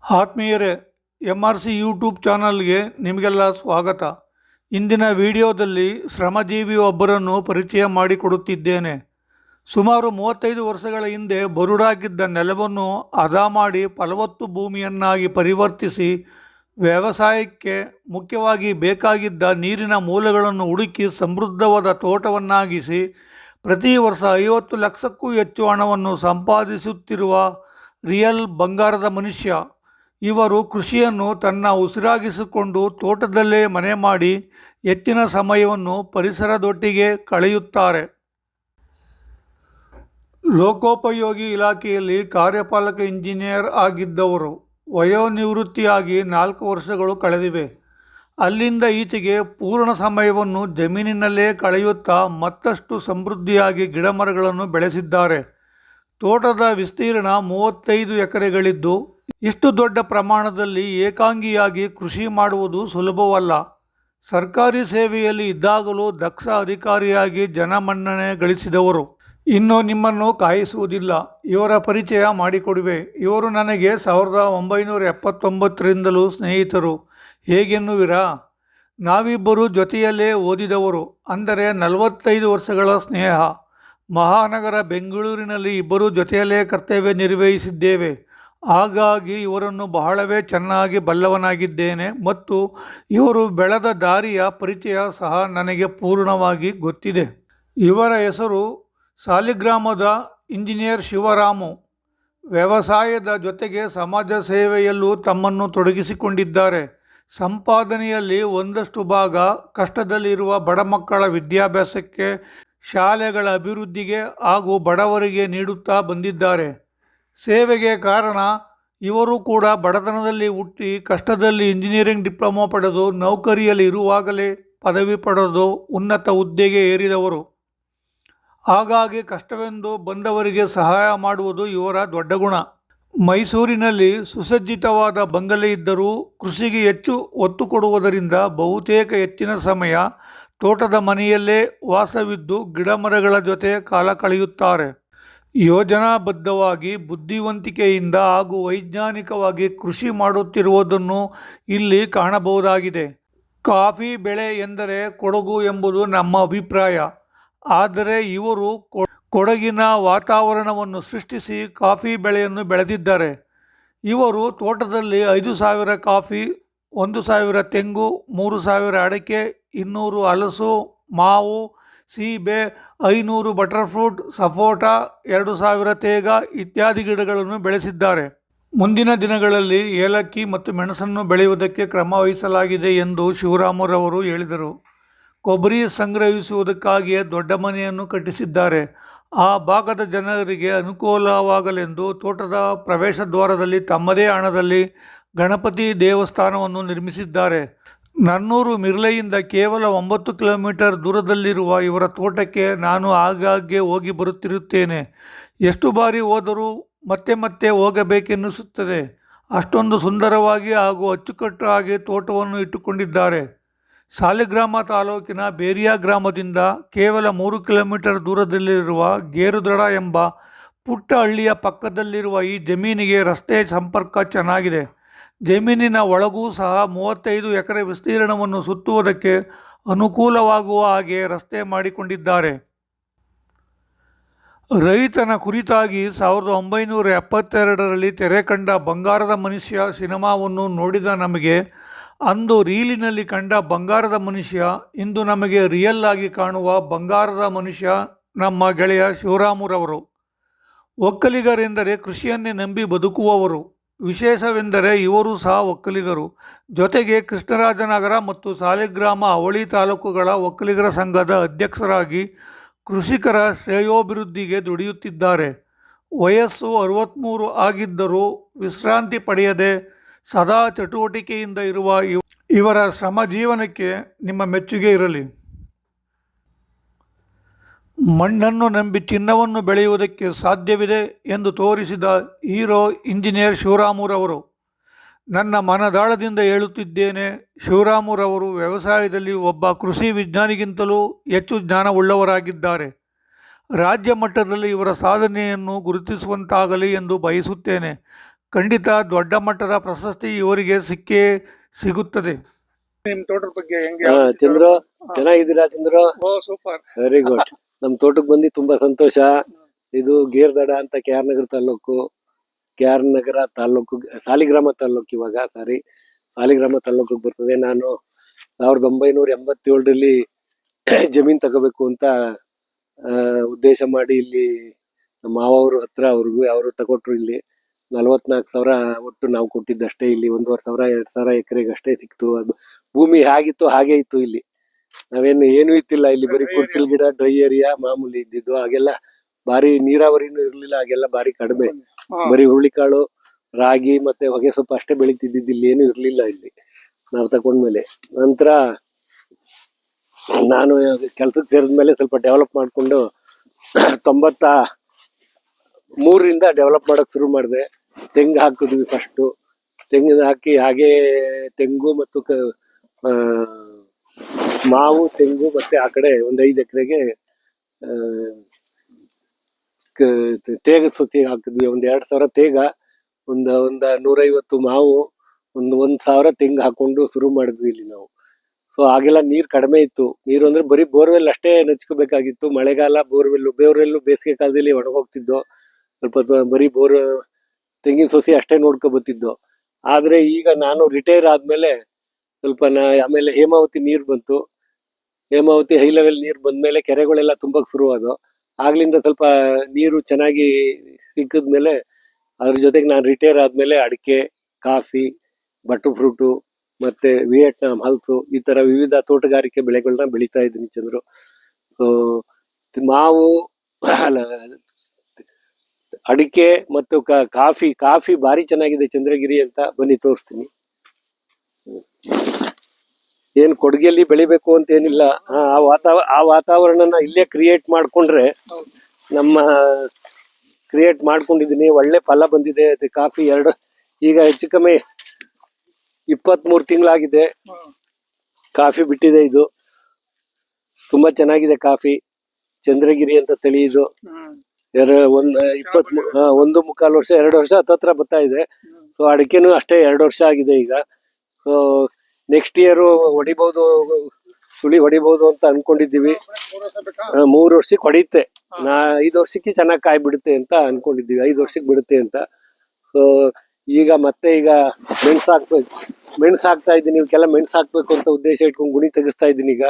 ಆತ್ಮೀಯರೇ, MRC YouTube ಚಾನಲ್ಗೆ ನಿಮಗೆಲ್ಲ ಸ್ವಾಗತ. ಇಂದಿನ ವಿಡಿಯೋದಲ್ಲಿ ಶ್ರಮಜೀವಿ ಒಬ್ಬರನ್ನು ಪರಿಚಯ ಮಾಡಿಕೊಡುತ್ತಿದ್ದೇನೆ. ಸುಮಾರು 35 ವರ್ಷಗಳ ಹಿಂದೆ ಬರುಡಾಗಿದ್ದ ನೆಲವನ್ನು ಹದ ಮಾಡಿ ಫಲವತ್ತು ಭೂಮಿಯನ್ನಾಗಿ ಪರಿವರ್ತಿಸಿ ವ್ಯವಸಾಯಕ್ಕೆ ಮುಖ್ಯವಾಗಿ ಬೇಕಾಗಿದ್ದ ನೀರಿನ ಮೂಲಗಳನ್ನು ಹುಡುಕಿ ಸಮೃದ್ಧವಾದ ತೋಟವನ್ನಾಗಿಸಿ ಪ್ರತಿ ವರ್ಷ 50 ಲಕ್ಷಕ್ಕೂ ಹೆಚ್ಚು ಹಣವನ್ನು ಸಂಪಾದಿಸುತ್ತಿರುವ ರಿಯಲ್ ಬಂಗಾರದ ಮನುಷ್ಯ. ಇವರು ಕೃಷಿಯನ್ನು ತನ್ನ ಉಸಿರಾಗಿಸಿಕೊಂಡು ತೋಟದಲ್ಲೇ ಮನೆ ಮಾಡಿ ಹೆಚ್ಚಿನ ಸಮಯವನ್ನು ಪರಿಸರದೊಟ್ಟಿಗೆ ಕಳೆಯುತ್ತಾರೆ. ಲೋಕೋಪಯೋಗಿ ಇಲಾಖೆಯಲ್ಲಿ ಕಾರ್ಯಪಾಲಕ ಇಂಜಿನಿಯರ್ ಆಗಿದ್ದವರು ವಯೋನಿವೃತ್ತಿಯಾಗಿ 4 ವರ್ಷಗಳು ಕಳೆದಿವೆ. ಅಲ್ಲಿಂದ ಈಚೆಗೆ ಪೂರ್ಣ ಸಮಯವನ್ನು ಜಮೀನಿನಲ್ಲೇ ಕಳೆಯುತ್ತಾ ಮತ್ತಷ್ಟು ಸಮೃದ್ಧಿಯಾಗಿ ಗಿಡಮರಗಳನ್ನು ಬೆಳೆಸಿದ್ದಾರೆ. ತೋಟದ ವಿಸ್ತೀರ್ಣ 35 ಎಕರೆಗಳಿದ್ದು, ಇಷ್ಟು ದೊಡ್ಡ ಪ್ರಮಾಣದಲ್ಲಿ ಏಕಾಂಗಿಯಾಗಿ ಕೃಷಿ ಮಾಡುವುದು ಸುಲಭವಲ್ಲ. ಸರ್ಕಾರಿ ಸೇವೆಯಲ್ಲಿ ಇದ್ದಾಗಲೂ ದಕ್ಷ ಅಧಿಕಾರಿಯಾಗಿ ಜನಮನ್ನಣೆ ಗಳಿಸಿದವರು. ಇನ್ನು ನಿಮ್ಮನ್ನು ಕಾಯಿಸುವುದಿಲ್ಲ, ಇವರ ಪರಿಚಯ ಮಾಡಿಕೊಡುವೆ. ಇವರು ನನಗೆ 1979ರಿಂದಲೂ ಸ್ನೇಹಿತರು. ಹೇಗೆನ್ನುವಿರಾ? ನಾವಿಬ್ಬರು ಜೊತೆಯಲ್ಲೇ ಓದಿದವರು. ಅಂದರೆ 45 ವರ್ಷಗಳ ಸ್ನೇಹ. ಮಹಾನಗರ ಬೆಂಗಳೂರಿನಲ್ಲಿ ಇಬ್ಬರೂ ಜೊತೆಯಲ್ಲೇ ಕರ್ತವ್ಯ ನಿರ್ವಹಿಸಿದ್ದೇವೆ. ಹಾಗಾಗಿ ಇವರನ್ನು ಬಹಳವೇ ಚೆನ್ನಾಗಿ ಬಲ್ಲವನಾಗಿದ್ದೇನೆ ಮತ್ತು ಇವರು ಬೆಳೆದ ದಾರಿಯ ಪರಿಚಯ ಸಹ ನನಗೆ ಪೂರ್ಣವಾಗಿ ಗೊತ್ತಿದೆ. ಇವರ ಹೆಸರು ಸಾಲಿಗ್ರಾಮದ ಇಂಜಿನಿಯರ್ ಶಿವರಾಮು. ವ್ಯವಸಾಯದ ಜೊತೆಗೆ ಸಮಾಜ ಸೇವೆಯಲ್ಲೂ ತಮ್ಮನ್ನು ತೊಡಗಿಸಿಕೊಂಡಿದ್ದಾರೆ. ಸಂಪಾದನೆಯಲ್ಲಿ ಒಂದಷ್ಟು ಭಾಗ ಕಷ್ಟದಲ್ಲಿರುವ ಬಡ ಮಕ್ಕಳ ವಿದ್ಯಾಭ್ಯಾಸಕ್ಕೆ, ಶಾಲೆಗಳ ಅಭಿವೃದ್ಧಿಗೆ ಹಾಗೂ ಬಡವರಿಗೆ ನೀಡುತ್ತಾ ಬಂದಿದ್ದಾರೆ. ಸೇವೆಗೆ ಕಾರಣ, ಇವರು ಕೂಡ ಬಡತನದಲ್ಲಿ ಹುಟ್ಟಿ ಕಷ್ಟದಲ್ಲಿ ಇಂಜಿನಿಯರಿಂಗ್ ಡಿಪ್ಲೊಮಾ ಪಡೆದು ನೌಕರಿಯಲ್ಲಿ ಇರುವಾಗಲೇ ಪದವಿ ಪಡೆದು ಉನ್ನತ ಹುದ್ದೆಗೆ ಏರಿದವರು. ಹಾಗಾಗಿ ಕಷ್ಟವೆಂದು ಬಂದವರಿಗೆ ಸಹಾಯ ಮಾಡುವುದು ಇವರ ದೊಡ್ಡ ಗುಣ. ಮೈಸೂರಿನಲ್ಲಿ ಸುಸಜ್ಜಿತವಾದ ಬಂಗಲೆ ಇದ್ದರೂ ಕೃಷಿಗೆ ಹೆಚ್ಚು ಒತ್ತು ಕೊಡುವುದರಿಂದ ಬಹುತೇಕ ಹೆಚ್ಚಿನ ಸಮಯ ತೋಟದ ಮನೆಯಲ್ಲೇ ವಾಸವಿದ್ದು ಗಿಡಮರಗಳ ಜೊತೆ ಕಾಲ ಕಳೆಯುತ್ತಾರೆ. ಯೋಜನಾಬದ್ಧವಾಗಿ, ಬುದ್ಧಿವಂತಿಕೆಯಿಂದ ಹಾಗೂ ವೈಜ್ಞಾನಿಕವಾಗಿ ಕೃಷಿ ಮಾಡುತ್ತಿರುವುದನ್ನು ಇಲ್ಲಿ ಕಾಣಬಹುದಾಗಿದೆ. ಕಾಫಿ ಬೆಳೆ ಎಂದರೆ ಕೊಡಗು ಎಂಬುದು ನಮ್ಮ ಅಭಿಪ್ರಾಯ. ಆದರೆ ಇವರು ಕೊಡಗಿನ ವಾತಾವರಣವನ್ನು ಸೃಷ್ಟಿಸಿ ಕಾಫಿ ಬೆಳೆಯನ್ನು ಬೆಳೆದಿದ್ದಾರೆ. ಇವರು ತೋಟದಲ್ಲಿ 5,000 ಕಾಫಿ, 1,000 ತೆಂಗು, 3,000 ಅಡಿಕೆ, 200 ಹಲಸು, ಮಾವು, ಸೀಬೆ, 500 ಬಟರ್ ಫ್ರೂಟ್, ಸಪೋಟ, 2,000 ತೇಗ ಇತ್ಯಾದಿ ಗಿಡಗಳನ್ನು ಬೆಳೆಸಿದ್ದಾರೆ. ಮುಂದಿನ ದಿನಗಳಲ್ಲಿ ಏಲಕ್ಕಿ ಮತ್ತು ಮೆಣಸನ್ನು ಬೆಳೆಯುವುದಕ್ಕೆ ಕ್ರಮ ವಹಿಸಲಾಗಿದೆ ಎಂದು ಶಿವರಾಮರವರು ಹೇಳಿದರು. ಕೊಬ್ಬರಿ ಸಂಗ್ರಹಿಸುವುದಕ್ಕಾಗಿಯೇ ದೊಡ್ಡ ಮನೆಯನ್ನು ಕಟ್ಟಿಸಿದ್ದಾರೆ. ಆ ಭಾಗದ ಜನರಿಗೆ ಅನುಕೂಲವಾಗಲೆಂದು ತೋಟದ ಪ್ರವೇಶ ದ್ವಾರದಲ್ಲಿ ತಮ್ಮದೇ ಹಣದಲ್ಲಿ ಗಣಪತಿ ದೇವಸ್ಥಾನವನ್ನು ನಿರ್ಮಿಸಿದ್ದಾರೆ. ನನ್ನೂರು ಮಿರ್ಲೆಯಿಂದ ಕೇವಲ 9 ಕಿಲೋಮೀಟರ್ ದೂರದಲ್ಲಿರುವ ಇವರ ತೋಟಕ್ಕೆ ನಾನು ಆಗಾಗ್ಗೆ ಹೋಗಿ ಬರುತ್ತಿರುತ್ತೇನೆ. ಎಷ್ಟು ಬಾರಿ ಹೋದರೂ ಮತ್ತೆ ಮತ್ತೆ ಹೋಗಬೇಕೆನ್ನಿಸುತ್ತದೆ. ಅಷ್ಟೊಂದು ಸುಂದರವಾಗಿ ಹಾಗೂ ಅಚ್ಚುಕಟ್ಟಾಗಿ ತೋಟವನ್ನು ಇಟ್ಟುಕೊಂಡಿದ್ದಾರೆ. ಸಾಲಿಗ್ರಾಮ ತಾಲೂಕಿನ ಬೇರಿಯಾ ಗ್ರಾಮದಿಂದ ಕೇವಲ 3 ಕಿಲೋಮೀಟರ್ ದೂರದಲ್ಲಿರುವ ಗೇರುದಡ ಎಂಬ ಪುಟ್ಟ ಹಳ್ಳಿಯ ಪಕ್ಕದಲ್ಲಿರುವ ಈ ಜಮೀನಿಗೆ ರಸ್ತೆ ಸಂಪರ್ಕ ಚೆನ್ನಾಗಿದೆ. ಜಮೀನಿನ ಒಳಗೂ ಸಹ 35 ಎಕರೆ ವಿಸ್ತೀರ್ಣವನ್ನು ಸುತ್ತುವುದಕ್ಕೆ ಅನುಕೂಲವಾಗುವ ಹಾಗೆ ರಸ್ತೆ ಮಾಡಿಕೊಂಡಿದ್ದಾರೆ. ರೈತನ ಕುರಿತಾಗಿ 1972ರಲ್ಲಿ ತೆರೆ ಕಂಡ ಬಂಗಾರದ ಮನುಷ್ಯ ಸಿನಿಮಾವನ್ನು ನೋಡಿದ ನಮಗೆ ಅಂದು ರೀಲಿನಲ್ಲಿ ಕಂಡ ಬಂಗಾರದ ಮನುಷ್ಯ, ಇಂದು ನಮಗೆ ರಿಯಲ್ ಆಗಿ ಕಾಣುವ ಬಂಗಾರದ ಮನುಷ್ಯ ನಮ್ಮ ಗೆಳೆಯ ಶಿವರಾಮರವರು. ಒಕ್ಕಲಿಗರೆಂದರೆ ಕೃಷಿಯನ್ನೇ ನಂಬಿ ಬದುಕುವವರು. ವಿಶೇಷವೆಂದರೆ ಇವರು ಸಹ ಒಕ್ಕಲಿಗರು. ಜೊತೆಗೆ ಕೃಷ್ಣರಾಜನಗರ ಮತ್ತು ಸಾಲಿಗ್ರಾಮ ಅವಳಿ ತಾಲೂಕುಗಳ ಒಕ್ಕಲಿಗರ ಸಂಘದ ಅಧ್ಯಕ್ಷರಾಗಿ ಕೃಷಿಕರ ಶ್ರೇಯೋಭಿವೃದ್ಧಿಗೆ ದುಡಿಯುತ್ತಿದ್ದಾರೆ. ವಯಸ್ಸು 63 ಆಗಿದ್ದರೂ ವಿಶ್ರಾಂತಿ ಪಡೆಯದೆ ಸದಾ ಚಟುವಟಿಕೆಯಿಂದ ಇರುವ ಇವರ ಶ್ರಮ ಜೀವನಕ್ಕೆ ನಿಮ್ಮ ಮೆಚ್ಚುಗೆ ಇರಲಿ. ಮಣ್ಣನ್ನು ನಂಬಿ ಚಿನ್ನವನ್ನು ಬೆಳೆಯುವುದಕ್ಕೆ ಸಾಧ್ಯವಿದೆ ಎಂದು ತೋರಿಸಿದ ಹೀರೋ ಇಂಜಿನಿಯರ್ ಶಿವರಾಮರವರು. ನನ್ನ ಮನದಾಳದಿಂದ ಹೇಳುತ್ತಿದ್ದೇನೆ, ಶಿವರಾಮರವರು ವ್ಯವಸಾಯದಲ್ಲಿ ಒಬ್ಬ ಕೃಷಿ ವಿಜ್ಞಾನಿಗಿಂತಲೂ ಹೆಚ್ಚು ಜ್ಞಾನವುಳ್ಳವರಾಗಿದ್ದಾರೆ. ರಾಜ್ಯ ಮಟ್ಟದಲ್ಲಿ ಇವರ ಸಾಧನೆಯನ್ನು ಗುರುತಿಸುವಂತಾಗಲಿ ಎಂದು ಬಯಸುತ್ತೇನೆ. ಖಂಡಿತ ದೊಡ್ಡ ಮಟ್ಟದ ಪ್ರಶಸ್ತಿ ಇವರಿಗೆ ಸಿಕ್ಕೇ ಸಿಗುತ್ತದೆ. ನಿಮ್ ತೋಟದ ಬಗ್ಗೆ ಹೆಂಗೆ? ಚಂದ್ರು ಚೆನ್ನಾಗಿದ್ದೀರಾ? Chandru super, very good. ನಮ್ ತೋಟಕ್ಕೆ ಬಂದು ತುಂಬಾ ಸಂತೋಷ. ಇದು ಗೇರ್ದಡ ಅಂತ KR ನಗರ ತಾಲೂಕು, KR ನಗರ ತಾಲೂಕು, ಸಾಲಿಗ್ರಾಮ ತಾಲೂಕು. ಇವಾಗ ಸಾಲಿಗ್ರಾಮ ತಾಲೂಕಿಗೆ ಬರ್ತದೆ. ನಾನು 1987ರಲ್ಲಿ ಜಮೀನ್ ತಗೋಬೇಕು ಅಂತ ಉದ್ದೇಶ ಮಾಡಿ ಇಲ್ಲಿ ನಮ್ಮ ಮಾವವ್ರ ಹತ್ರ ಅವರು ತಗೊಟ್ರು. ಇಲ್ಲಿ 44,000 ಒಟ್ಟು ನಾವು ಕೊಟ್ಟಿದ್ದಷ್ಟೇ. ಇಲ್ಲಿ 1,500 2,000 ಎಕರೆಗೆ ಅಷ್ಟೇ ಸಿಕ್ತು. ಅದು ಭೂಮಿ ಹೇಗಿತ್ತು ಹಾಗೆ ಇತ್ತು. ಇಲ್ಲಿ ಏನು ಇತ್ತಿಲ್ಲ. ಇಲ್ಲಿ ಬರೀ ಕುರ್ಚಿಲ್ ಗಿಡ, ಡ್ರೈ ಏರಿಯಾ ಮಾಮೂಲಿ ಇದ್ದಿದ್ದು. ಹಾಗೆಲ್ಲ ಬಾರಿ ನೀರಾವರಿನೂ ಇರ್ಲಿಲ್ಲ. ಹಾಗೆಲ್ಲ ಬಾರಿ ಕಡಿಮೆ. ಬರೀ ಹುರುಳಿಕಾಳು, ರಾಗಿ ಮತ್ತೆ ಹೊಗೆ ಸೊಪ್ಪು ಅಷ್ಟೇ ಬೆಳೀತಿದ್ದಿದ್ದು. ಇಲ್ಲಿ ಏನು ಇರ್ಲಿಲ್ಲ ಇಲ್ಲಿ ನಾವು ತಕೊಂಡ್ಮೇಲೆ. ನಂತರ ನಾನು ಕೆಲ್ಸಕ್ಕೆ ಸೇರಿದ್ಮೇಲೆ ಸ್ವಲ್ಪ ಡೆವಲಪ್ ಮಾಡ್ಕೊಂಡು 93ರಿಂದ ಡೆವಲಪ್ ಮಾಡಕ್ ಶುರು ಮಾಡಿದೆ. ತೆಂಗು ಹಾಕಿದ್ವಿ ಫಸ್ಟ್. ತೆಂಗು ಹಾಕಿ ಹಾಗೆ ತೆಂಗು ಮತ್ತು ಮಾವು, ತೆಂಗು ಮತ್ತೆ ಆ ಕಡೆ ಒಂದು 5 ಎಕರೆಗೆ ತೇಗ ಸುತ್ತಿ ಹಾಕಿದ್ವಿ. 2,000 ತೇಗ, ಒಂದು 150 ಮಾವು, 1,000 ತೆಂಗು ಹಾಕೊಂಡು ಶುರು ಮಾಡಿದ್ವಿ ಇಲ್ಲಿ ನಾವು. ಸೊ ಆಗೆಲ್ಲ ನೀರ್ ಕಡಿಮೆ ಇತ್ತು. ನೀರು ಅಂದ್ರೆ ಬರೀ ಬೋರ್ವೆಲ್ ಅಷ್ಟೇ ನೆಚ್ಕೋಬೇಕಾಗಿತ್ತು. ಮಳೆಗಾಲ ಬೋರ್ವೆಲ್ಲು ಬೇಸಿಗೆ ಕಾಲದಲ್ಲಿ ಒಣಗೋಗ್ತಿದ್ದು. ಸ್ವಲ್ಪ ಬರೀ ತೆಂಗಿನ ಸೊಸಿ ಅಷ್ಟೇ ನೋಡ್ಕೊ ಬತ್ತಿದ್ದು. ಆದ್ರೆ ಈಗ ನಾನು ರಿಟೈರ್ ಆದ್ಮೇಲೆ ಸ್ವಲ್ಪ ಆಮೇಲೆ ಹೇಮಾವತಿ ನೀರ್ ಬಂತು. ಹೇಮಾವತಿ ಹೈ ಲೆವೆಲ್ ನೀರ್ ಬಂದ್ಮೇಲೆ ಕೆರೆಗಳೆಲ್ಲ ತುಂಬಕ್ ಶುರುವಾದವು. ಆಗ್ಲಿಂದ ಸ್ವಲ್ಪ ನೀರು ಚೆನ್ನಾಗಿ ಸಿಕ್ಕಿದ್ಮೇಲೆ ಅದ್ರ ಜೊತೆಗೆ ನಾನು ರಿಟೈರ್ ಆದ್ಮೇಲೆ ಅಡಿಕೆ, ಕಾಫಿ, ಬಟರ್ ಫ್ರೂಟು ಮತ್ತೆ ವಿಯೆಟ್ನಾಂ ಹಲ್ಸು ಈ ತರ ವಿವಿಧ ತೋಟಗಾರಿಕೆ ಬೆಳೆಗಳನ್ನ ಬೆಳೀತಾ ಇದ್ದೀನಿ ಚಂದ್ರು. ಮಾವು, ಅಡಿಕೆ ಮತ್ತು ಕಾಫಿ ಭಾರಿ ಚೆನ್ನಾಗಿದೆ ಚಂದ್ರಗಿರಿ ಅಂತ. ಬನ್ನಿ ತೋರಿಸ್ತೀನಿ. ಏನ್ ಕೊಡಗಿಯಲ್ಲಿ ಬೆಳಿಬೇಕು ಅಂತ ಏನಿಲ್ಲ. ಆ ವಾತಾವರಣನ ಇಲ್ಲೇ ಕ್ರಿಯೇಟ್ ಮಾಡ್ಕೊಂಡ್ರೆ ಕ್ರಿಯೇಟ್ ಮಾಡ್ಕೊಂಡಿದೀನಿ. ಒಳ್ಳೆ ಫಲ ಬಂದಿದೆ. ಕಾಫಿ ಈಗ ಹೆಚ್ಚು ಕಮ್ಮಿ 23 ತಿಂಗಳಾಗಿದೆ ಕಾಫಿ ಬಿಟ್ಟಿದೆ. ಇದು ತುಂಬಾ ಚೆನ್ನಾಗಿದೆ ಕಾಫಿ. ಚಂದ್ರಗಿರಿ ಅಂತ ತಳಿ ಇದು. 1.25 ವರ್ಷ 2 ವರ್ಷ ಹತ್ತತ್ರ ಬರ್ತಾ ಇದೆ. ಸೊ ಅಡಿಕೆನೂ ಅಷ್ಟೇ 2 ವರ್ಷ ಆಗಿದೆ ಈಗ. ಸೊ ನೆಕ್ಸ್ಟ್ ಇಯರ್ ಸುಳಿ ಹೊಡಿಬಹುದು ಅಂತ ಅನ್ಕೊಂಡಿದ್ದೀವಿ. 3 ವರ್ಷಕ್ಕೆ ಹೊಡೆಯುತ್ತೆ. 5 ವರ್ಷಕ್ಕೆ ಚೆನ್ನಾಗಿ ಕಾಯಿ ಬಿಡುತ್ತೆ ಅಂತ ಅನ್ಕೊಂಡಿದ್ದೀವಿ. 5 ವರ್ಷಕ್ಕೆ ಬಿಡುತ್ತೆ ಅಂತ. ಸೊ ಈಗ ಮೆಣಸು ಹಾಕ್ತಾ ಇದ್ದೀನಿ. ಇವಕ್ಕೆಲ್ಲ ಮೆಣಸು ಹಾಕ್ಬೇಕು ಅಂತ ಉದ್ದೇಶ ಇಟ್ಕೊಂಡು ಗುಣಿ ತೆಗಿಸ್ತಾ ಇದ್ದೀನಿ ಈಗ.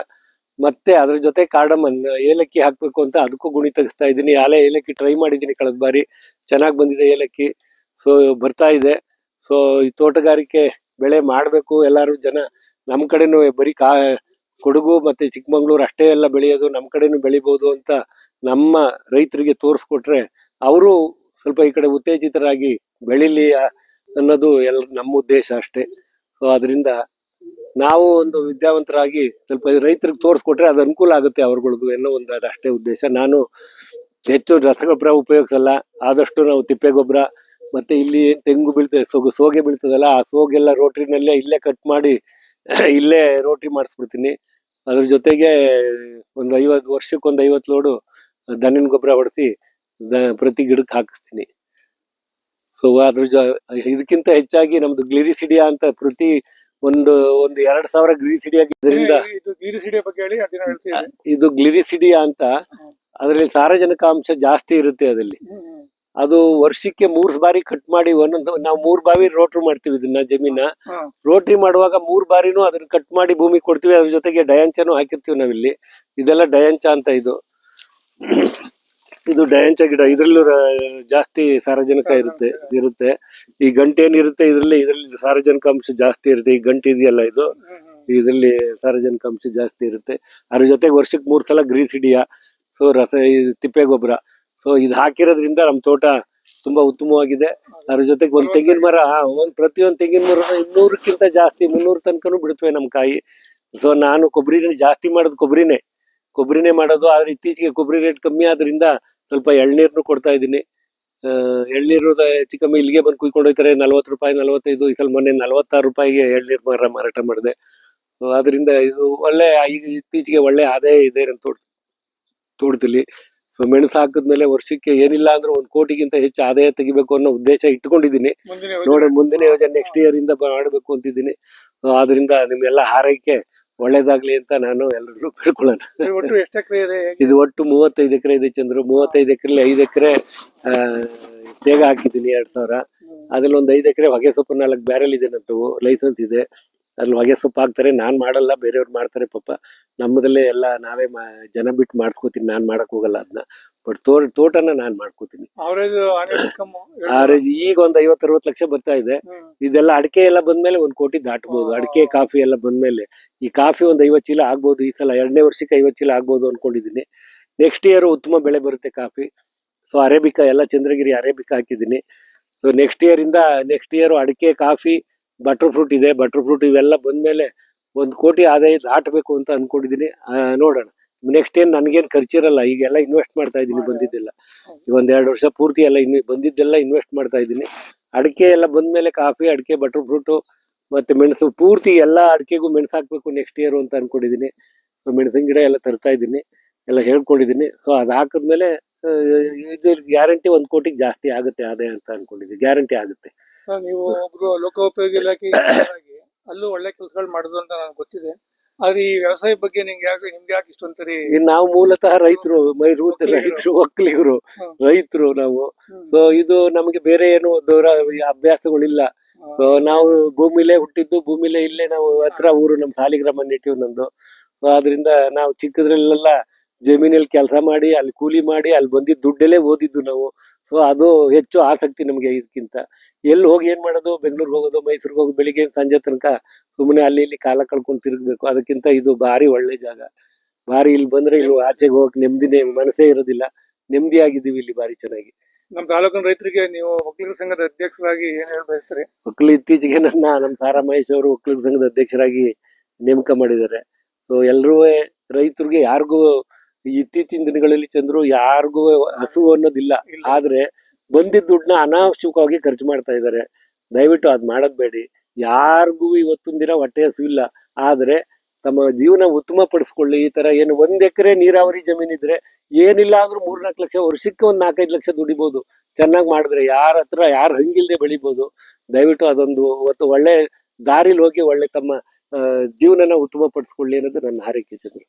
ಮತ್ತೆ ಅದ್ರ ಜೊತೆ ಕಾರ್ಡಮನ್ ಏಲಕ್ಕಿ ಹಾಕ್ಬೇಕು ಅಂತ ಅದಕ್ಕೂ ಗುಣಿ ತೆಗಿಸ್ತಾ ಇದ್ದೀನಿ. ಏಲಕ್ಕಿ ಟ್ರೈ ಮಾಡಿದ್ದೀನಿ ಕಳೆದ ಬಾರಿ, ಚೆನ್ನಾಗಿ ಬಂದಿದೆ ಏಲಕ್ಕಿ. ಸೊ ಬರ್ತಾ ಇದೆ. ಸೊ ಈ ತೋಟಗಾರಿಕೆ ಬೆಳೆ ಮಾಡ್ಬೇಕು ಎಲ್ಲಾರು ಜನ. ನಮ್ ಕಡೆನೂ ಬರೀ ಕೊಡಗು ಮತ್ತೆ ಚಿಕ್ಕಮಂಗ್ಳೂರು ಅಷ್ಟೇ ಎಲ್ಲ ಬೆಳೆಯೋದು, ನಮ್ ಕಡೆನೂ ಬೆಳಿಬಹುದು ಅಂತ ನಮ್ಮ ರೈತರಿಗೆ ತೋರಿಸ್ಕೊಟ್ರೆ ಅವರು ಸ್ವಲ್ಪ ಈ ಕಡೆ ಉತ್ತೇಜಿತರಾಗಿ ಬೆಳಿಲಿ ಅನ್ನೋದು ನಮ್ಮ ಉದ್ದೇಶ ಅಷ್ಟೇ. ಸೊ ಅದರಿಂದ ನಾವು ಒಂದು ವಿದ್ಯಾವಂತರಾಗಿ ಸ್ವಲ್ಪ ರೈತರಿಗೆ ತೋರಿಸ್ಕೊಟ್ರೆ ಅದು ಅನುಕೂಲ ಆಗುತ್ತೆ ಅವ್ರಗಳಿಗೂ ಅನ್ನೋ ಒಂದು ಅಷ್ಟೇ ಉದ್ದೇಶ. ನಾನು ಹೆಚ್ಚು ರಸಗೊಬ್ಬರ ಉಪಯೋಗಿಸಲ್ಲ. ಆದಷ್ಟು ನಾವು ತಿಪ್ಪೆ ಗೊಬ್ಬರ ಮತ್ತೆ ಇಲ್ಲಿ ತೆಂಗು ಬೀಳ್ತದೆ, ಸೋಗೆ ಬೀಳ್ತದಲ್ಲ, ಆ ಸೋಗೆಲ್ಲ ರೋಟ್ರಿನಲ್ಲೇ ಇಲ್ಲೇ ಕಟ್ ಮಾಡಿ ಇಲ್ಲೇ ರೋಟ್ರಿ ಮಾಡಿಸ್ಬಿಡ್ತೀನಿ. ಅದ್ರ ಜೊತೆಗೆ ಒಂದು 50 ಲೋಡು ದನಿನ ಗೊಬ್ಬರ ಹೊಡೆಸಿ ಪ್ರತಿ ಗಿಡಕ್ಕೆ ಹಾಕಿಸ್ತೀನಿ. ಸೊ ಇದಕ್ಕಿಂತ ಹೆಚ್ಚಾಗಿ ನಮ್ದು ಗ್ಲಿರಿಸಿಡಿಯಾ ಅಂತ ಪ್ರತಿ ಒಂದು 2,000 ಗ್ಲಿರಿಸಿಡಿಯಾ ಇದು ಗ್ಲಿರಿಸಿಡಿಯಾ ಅಂತ. ಅದರಲ್ಲಿ ಸಾರಜನಕಾಂಶ ಜಾಸ್ತಿ ಇರುತ್ತೆ ಅದಲ್ಲಿ. ಅದು ವರ್ಷಕ್ಕೆ 3 ಬಾರಿ ಕಟ್ ಮಾಡಿ ನಾವು 3 ಬಾರಿ ರೋಟ್ರಿ ಮಾಡ್ತೀವಿ ಇದನ್ನ ಜಮೀನ. ರೋಟ್ರಿ ಮಾಡುವಾಗ 3 ಬಾರಿನೂ ಅದನ್ನ ಕಟ್ ಮಾಡಿ ಭೂಮಿ ಕೊಡ್ತೀವಿ. ಅದ್ರ ಜೊತೆಗೆ ಡಯಾಂಚಾನು ಹಾಕಿರ್ತೀವಿ ನಾವಿಲ್ಲಿ. ಇದೆಲ್ಲ ಡಯಾಂಚ ಅಂತ. ಇದು ಡಯಾಂಚ ಗಿಡ. ಇದ್ರಲ್ಲೂ ಜಾಸ್ತಿ ಸಾರಜನಕ ಇರುತ್ತೆ. ಈ ಗಂಟೆ ಏನಿರುತ್ತೆ ಇದರಲ್ಲಿ ಸಾರಜನಕಾಂಶ ಜಾಸ್ತಿ ಇರುತ್ತೆ. ಈ ಗಂಟೆ ಇದೆಯಲ್ಲ ಇದು, ಇದರಲ್ಲಿ ಸಾರಜನಕಾಂಶ ಜಾಸ್ತಿ ಇರುತ್ತೆ. ಅದ್ರ ಜೊತೆಗೆ ವರ್ಷಕ್ಕೆ 3 ಸಲ ಗ್ರೀಸಿಡಿಯಾ, ಸೊ ತಿಪ್ಪೆ ಗೊಬ್ಬರ. ಸೊ ಇದು ಹಾಕಿರೋದ್ರಿಂದ ನಮ್ಮ ತೋಟ ತುಂಬಾ ಉತ್ತಮವಾಗಿದೆ. ಅದ್ರ ಜೊತೆಗೆ ಒಂದು ತೆಂಗಿನ ಮರ, ಪ್ರತಿಯೊಂದು ತೆಂಗಿನ ಮರ 200ಕ್ಕಿಂತ ಜಾಸ್ತಿ 300 ತನಕನೂ ಬಿಡುತ್ತವೆ ನಮ್ಮ ಕಾಯಿ. ಸೊ ನಾನು ಜಾಸ್ತಿ ಮಾಡೋದು ಕೊಬ್ಬರಿನೇ ಮಾಡೋದು. ಆದ್ರೆ ಇತ್ತೀಚೆಗೆ ಕೊಬ್ಬರಿ ರೇಟ್ ಕಮ್ಮಿ ಆದ್ರಿಂದ ಸ್ವಲ್ಪ ಎಳ್ನೀರ್ನು ಕೊಡ್ತಾ ಇದ್ದೀನಿ. ಎಳ್ನೀರು ಹೆಚ್ಚು ಕಮ್ಮಿ ಇಲ್ಲಿಗೆ ಬಂದು ಕುಯ್ಕೊಂಡು ಹೋಗ್ತಾರೆ. 40 ರೂಪಾಯಿ 45. ಈ ಸಲ ಮೊನ್ನೆ 46 ರೂಪಾಯಿಗೆ ಎಳ್ನೀರ್ ಮಾರಾಟ ಮಾಡಿದೆ. ಅದರಿಂದ ಇದು ಒಳ್ಳೆ ಇತ್ತೀಚೆಗೆ ಒಳ್ಳೆ ಆದಾಯ ಇದೆ ನಮ್ಮ ತೋಟದಲ್ಲಿ. ಸೊ ಮೆಣಸು ಹಾಕಿದ್ಮೇಲೆ ವರ್ಷಕ್ಕೆ ಏನಿಲ್ಲ ಅಂದ್ರೆ 1 ಕೋಟಿಗಿಂತ ಹೆಚ್ಚು ಆದಾಯ ತೆಗಿಬೇಕು ಅನ್ನೋ ಉದ್ದೇಶ ಇಟ್ಕೊಂಡಿದ್ದೀನಿ. ನೋಡಿ ಮುಂದಿನ ಯೋಜನೆ ನೆಕ್ಸ್ಟ್ ಇಯರ್ ಇಂದ ಮಾಡಬೇಕು ಅಂತಿದ್ದೀನಿ. ಸೊ ಆದ್ರಿಂದ ನಿಮ್ಗೆಲ್ಲ ಹಾರೈಕೆ ಒಳ್ಳೇದಾಗ್ಲಿ ಅಂತ ನಾನು ಎಲ್ಲರೂ ಬೇಡ್ಕೊಳ್ಳೋಣ. ಒಟ್ಟು ಎಷ್ಟು ಎಕರೆ ಇದೆ? ಇದು ಒಟ್ಟು 35 ಎಕರೆ ಇದೆ ಚಂದ್ರು. 35 ಎಕರೆಲಿ 5 ಎಕರೆ ತೇಗ ಹಾಕಿದ್ದೀನಿ 2000. ಅದ್ರಲ್ಲಿ ಒಂದು 5 ಎಕರೆ ಹೊಗೆ ಸೊಪ್ಪು 4 ಬ್ಯಾರೆಲ್ ಇದೆ ನನ್ನವು, ಲೈಸೆನ್ಸ್ ಇದೆ. ಅದ್ರಲ್ಲಿ ಹೊಗೆ ಸೊಪ್ಪು ಹಾಕ್ತಾರೆ, ನಾನ್ ಮಾಡಲ್ಲ, ಬೇರೆಯವ್ರು ಮಾಡ್ತಾರೆ ಪಾಪ. ನಮ್ಮದಲ್ಲೇ ಎಲ್ಲ ನಾವೇ ಜನ ಬಿಟ್ಟು ಮಾಡ್ಕೋತೀನಿ, ನಾನ್ ಮಾಡಕ್ ಹೋಗಲ್ಲ ಅದನ್ನ. ಬಟ್ ತೋಟನ ನಾನ್ ಮಾಡ್ಕೋತೀನಿ. ಆವರೇಜ್ ಈಗ ಒಂದು 50-60 ಲಕ್ಷ ಬರ್ತಾ ಇದೆ. ಇದೆಲ್ಲ ಅಡಿಕೆ ಎಲ್ಲ ಬಂದ್ಮೇಲೆ 1 ಕೋಟಿ ದಾಟಬಹುದು. ಅಡಿಕೆ ಕಾಫಿ ಎಲ್ಲ ಬಂದ್ಮೇಲೆ ಈ ಕಾಫಿ ಒಂದು 50 ಚೀಲ ಆಗ್ಬೋದು. ಈ ಸಲ 2ನೇ ವರ್ಷಕ್ಕೆ 50 ಚೀಲ ಆಗ್ಬೋದು ಅನ್ಕೊಂಡಿದೀನಿ. ನೆಕ್ಸ್ಟ್ ಇಯರ್ ಉತ್ತಮ ಬೆಳೆ ಬರುತ್ತೆ ಕಾಫಿ. ಸೊ ಅರೇಬಿಕಾ ಎಲ್ಲ ಚಂದ್ರಗಿರಿ ಅರೇಬಿಕಾ ಹಾಕಿದ್ದೀನಿ. ಸೊ ನೆಕ್ಸ್ಟ್ ಇಯರ್ ಅಡಿಕೆ, ಕಾಫಿ, ಬಟರ್ ಫ್ರೂಟ್ ಇದೆ. ಬಟರ್ ಫ್ರೂಟ್ ಇವೆಲ್ಲ ಬಂದ್ಮೇಲೆ 1 ಕೋಟಿ ಆದಾಯ ದಾಟಬೇಕು ಅಂತ ಅನ್ಕೊಂಡಿದೀನಿ. ನೋಡೋಣ. ನೆಕ್ಸ್ಟ್ ಏನ್ ನನ್ಗೇನ್ ಖರ್ಚಿರಲ್ಲ. ಈಗೆಲ್ಲ ಇನ್ವೆಸ್ಟ್ ಮಾಡ್ತಾ ಇದ್ದೀನಿ ಬಂದಿದ್ದೆಲ್ಲ. ಈಗ 1-2 ವರ್ಷ ಪೂರ್ತಿ ಎಲ್ಲ ಬಂದಿದ್ದೆಲ್ಲ ಇನ್ವೆಸ್ಟ್ ಮಾಡ್ತಾ ಇದ್ದೀನಿ. ಅಡಿಕೆ ಎಲ್ಲ ಬಂದ್ಮೇಲೆ ಕಾಫಿ, ಅಡಿಕೆ, ಬಟರ್ ಫ್ರೂಟ್ ಮತ್ತೆ ಮೆಣಸು ಪೂರ್ತಿ ಎಲ್ಲ ಅಡಿಕೆಗೂ ಮೆಣಸು ಹಾಕ್ಬೇಕು ನೆಕ್ಸ್ಟ್ ಇಯರ್ ಅಂತ ಅನ್ಕೊಂಡಿದೀನಿ. ಮೆಣಸಿನ ಗಿಡ ಎಲ್ಲ ತರ್ತಾ ಇದ್ದೀನಿ, ಎಲ್ಲ ಹೇಳ್ಕೊಂಡಿದ್ದೀನಿ. ಸೊ ಅದ್ ಹಾಕಿದ್ಮೇಲೆ ಇದು ಗ್ಯಾರಂಟಿ 1 ಕೋಟಿಗೆ ಜಾಸ್ತಿ ಆಗುತ್ತೆ ಆದಾಯ ಅಂತ ಅನ್ಕೊಂಡಿದ್ದೀನಿ. ಗ್ಯಾರಂಟಿ ಆಗುತ್ತೆ. ನೀವು ಒಬ್ರು ಲೋಕೋಪಯೋಗಿ ಇಲಾಖೆ ಅಲ್ಲೂ ಒಳ್ಳೆ ಕೆಲಸಗಳು ಮಾಡುದು ಅಂತ ನನಗೆ ಗೊತ್ತಿದೆ. ಆದ್ರೆ ಈ ವ್ಯವಸಾಯ ಬಗ್ಗೆ ನಿಮ್ಗೆ ಯಾಕೆ ಇಷ್ಟೊಂದ್ಸರಿ? ನಾವು ಮೂಲತಃ ರೈತರು, ಒಕ್ಕಲಿಗರು, ರೈತರು ನಾವು. ಸೊ ಇದು ನಮಗೆ ಬೇರೆ ಏನು ದೂರ ಅಭ್ಯಾಸಗಳಿಲ್ಲ. ಸೊ ನಾವು ಭೂಮಿಲೇ ಹುಟ್ಟಿದ್ದು, ಭೂಮಿಲೇ ಇಲ್ಲೇ ನಾವು ಹತ್ರ ಊರು, ನಮ್ ಸಾಲಿಗ್ರಾಮ ನೇಟಿವ್ ನಂದು. ಸೊ ಆದ್ರಿಂದ ನಾವು ಚಿಕ್ಕದ್ರಲ್ಲೆಲ್ಲ ಜಮೀನಲ್ಲಿ ಕೆಲಸ ಮಾಡಿ, ಅಲ್ಲಿ ಕೂಲಿ ಮಾಡಿ, ಅಲ್ಲಿ ಬಂದಿದ್ದ ದುಡ್ಡಲ್ಲೇ ಓದಿದ್ದು ನಾವು. ಸೊ ಅದು ಹೆಚ್ಚು ಆಸಕ್ತಿ ನಮ್ಗೆ. ಇದಕ್ಕಿಂತ ಎಲ್ಲಿ ಹೋಗಿ ಏನ್ ಮಾಡೋದು, ಬೆಂಗಳೂರಿಗೆ ಹೋಗೋದು, ಮೈಸೂರಿಗೆ ಹೋಗೋದು, ಬೆಳಿಗ್ಗೆ ಸಂಜೆ ತನಕ ಸುಮ್ಮನೆ ಅಲ್ಲಿ ಇಲ್ಲಿ ಕಾಲ ಕಳ್ಕೊಂಡು ತಿರುಗ್ಬೇಕು. ಅದಕ್ಕಿಂತ ಇದು ಭಾರಿ ಒಳ್ಳೆ ಜಾಗ. ಭಾರಿ ಇಲ್ಲಿ ಬಂದ್ರೆ ಇಲ್ಲಿ ಆಚೆಗೆ ಹೋಗಕ್ ನೆಮ್ಮದಿನೇ, ಮನಸ್ಸೇ ಇರೋದಿಲ್ಲ. ನೆಮ್ಮದಿಯಾಗಿದ್ದೀವಿ ಇಲ್ಲಿ ಭಾರಿ ಚೆನ್ನಾಗಿ. ನಮ್ಮ ತಾಲೂಕಿನ ರೈತರಿಗೆ ನೀವು ಒಕ್ಕಲಿಗರ ಸಂಘದ ಅಧ್ಯಕ್ಷರಾಗಿ ಏನ್ ಹೇಳ ಬಯಸ್ತೀರಿ? ಇತ್ತೀಚೆಗೆ ನಮ್ಮ ತಾರಾ ಮಹೇಶ್ ಅವರು ಒಕ್ಕಲಿಗರ ಸಂಘದ ಅಧ್ಯಕ್ಷರಾಗಿ ನೇಮಕ ಮಾಡಿದ್ದಾರೆ. ಸೊ ಎಲ್ರೂ ರೈತರಿಗೆ ಯಾರಿಗೂ ಇತ್ತೀಚಿನ ದಿನಗಳಲ್ಲಿ ಚಂದ್ರು ಯಾರಿಗೂ ಹಸುವು ಅನ್ನೋದಿಲ್ಲ. ಆದ್ರೆ ಬಂದಿದ್ದ ದುಡ್ಡನ್ನ ಅನಾವಶ್ಯಕವಾಗಿ ಖರ್ಚು ಮಾಡ್ತಾ ಇದ್ದಾರೆ. ದಯವಿಟ್ಟು ಅದ್ ಮಾಡದ್ ಬೇಡಿ. ಯಾರಿಗೂ ಇವತ್ತೊಂದ್ ದಿನ ಹೊಟ್ಟೆ ಹಸುವಿಲ್ಲ, ಆದ್ರೆ ತಮ್ಮ ಜೀವನ ಉತ್ತಮ ಪಡಿಸ್ಕೊಳ್ಳಿ. ಈ ತರ ಏನು 1 ಎಕರೆ ನೀರಾವರಿ ಜಮೀನಿದ್ರೆ ಏನಿಲ್ಲ ಅಂದ್ರೂ 3-4 ಲಕ್ಷ, ವರ್ಷಕ್ಕೆ 4-5 ಲಕ್ಷ ದುಡಿಬಹುದು ಚೆನ್ನಾಗಿ ಮಾಡಿದ್ರೆ. ಯಾರು ಹಂಗಿಲ್ದೆ ಬೆಳಿಬಹುದು. ದಯವಿಟ್ಟು ಅದೊಂದು ಒಳ್ಳೆ ದಾರಿಲಿ ಹೋಗಿ ಒಳ್ಳೆ ತಮ್ಮ ಜೀವನನ ಉತ್ತಮ ಪಡಿಸ್ಕೊಳ್ಳಿ ಅನ್ನೋದು ನನ್ನ ಹಾರೈಕೆ ಚಂದ್ರು.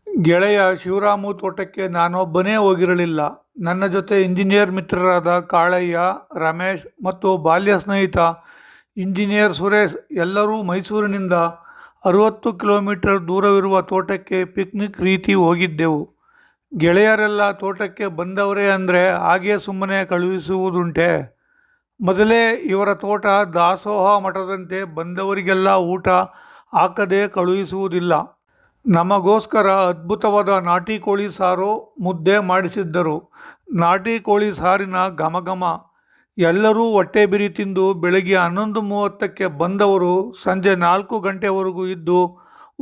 ಗೆಳೆಯ ಶಿವರಾಮು ತೋಟಕ್ಕೆ ನಾನೊಬ್ಬನೇ ಹೋಗಿರಲಿಲ್ಲ. ನನ್ನ ಜೊತೆ ಇಂಜಿನಿಯರ್ ಮಿತ್ರರಾದ ಕಾಳಯ್ಯ, ರಮೇಶ್ ಮತ್ತು ಬಾಲ್ಯ ಸ್ನೇಹಿತ ಇಂಜಿನಿಯರ್ ಸುರೇಶ್ ಎಲ್ಲರೂ ಮೈಸೂರಿನಿಂದ 60 ಕಿಲೋಮೀಟರ್ ದೂರವಿರುವ ತೋಟಕ್ಕೆ ಪಿಕ್ನಿಕ್ ರೀತಿ ಹೋಗಿದ್ದೆವು. ಗೆಳೆಯರೆಲ್ಲ ತೋಟಕ್ಕೆ ಬಂದವರೇ ಅಂದರೆ ಹಾಗೆ ಸುಮ್ಮನೆ ಕಳುಹಿಸುವುದುಂಟೆ? ಮೊದಲೇ ಇವರ ತೋಟ ದಾಸೋಹ ಮಠದಂತೆ ಬಂದವರಿಗೆಲ್ಲ ಊಟ ಹಾಕದೆ ಕಳುಹಿಸುವುದಿಲ್ಲ. ನಮಗೋಸ್ಕರ ಅದ್ಭುತವಾದ ನಾಟಿ ಕೋಳಿ ಸಾರು, ಮುದ್ದೆ ಮಾಡಿಸಿದ್ದರು. ನಾಟಿ ಕೋಳಿ ಸಾರಿನ ಘಮಘಮ. ಎಲ್ಲರೂ ಹೊಟ್ಟೆ ಬಿರಿ ತಿಂದು ಬೆಳಗ್ಗೆ 11:30ಕ್ಕೆ ಬಂದವರು ಸಂಜೆ 4 ಗಂಟೆವರೆಗೂ ಇದ್ದು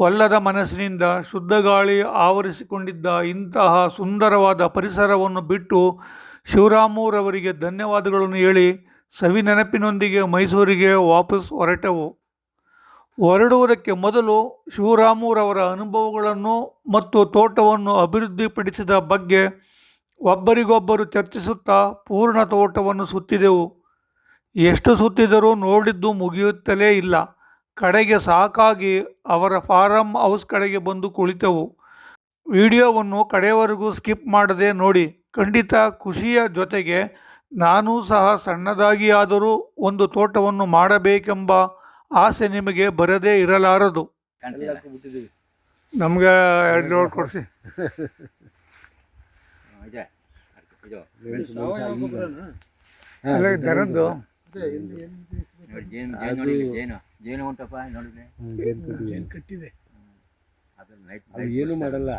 ಒಲ್ಲದ ಮನಸ್ಸಿನಿಂದ ಶುದ್ಧ ಗಾಳಿ ಆವರಿಸಿಕೊಂಡಿದ್ದ ಇಂತಹ ಸುಂದರವಾದ ಪರಿಸರವನ್ನು ಬಿಟ್ಟು ಶಿವರಾಮುರವರಿಗೆ ಧನ್ಯವಾದಗಳನ್ನು ಹೇಳಿ ಸವಿ ನೆನಪಿನೊಂದಿಗೆ ಮೈಸೂರಿಗೆ ವಾಪಸ್ ಹೊರಟೆವು. ಹೊರಡುವುದಕ್ಕೆ ಮೊದಲು ಶಿವರಾಮುರವರ ಅನುಭವಗಳನ್ನು ಮತ್ತು ತೋಟವನ್ನು ಅಭಿವೃದ್ಧಿಪಡಿಸಿದ ಬಗ್ಗೆ ಒಬ್ಬರಿಗೊಬ್ಬರು ಚರ್ಚಿಸುತ್ತಾ ಪೂರ್ಣ ತೋಟವನ್ನು ಸುತ್ತಿದೆವು. ಎಷ್ಟು ಸುತ್ತಿದರೂ ನೋಡಿದ್ದು ಮುಗಿಯುತ್ತಲೇ ಇಲ್ಲ. ಕಡೆಗೆ ಸಾಕಾಗಿ ಅವರ ಫಾರಂ ಹೌಸ್ ಕಡೆಗೆ ಬಂದು ಕುಳಿತೆವು. ವಿಡಿಯೋವನ್ನು ಕಡೆಯವರೆಗೂ ಸ್ಕಿಪ್ ಮಾಡದೆ ನೋಡಿ. ಖಂಡಿತ ಖುಷಿಯ ಜೊತೆಗೆ ನಾನೂ ಸಹ ಸಣ್ಣದಾಗಿಯಾದರೂ ಒಂದು ತೋಟವನ್ನು ಮಾಡಬೇಕೆಂಬ ಆಸೆ ನಿಮಗೆ ಬರದೇ ಇರಲಾರದು. ನಮ್ಗೆ 2 ಲೋಡ್ ಕೊಡಿಸಿ. ದರದ್ದು ಏನು ಮಾಡಲ್ಲ.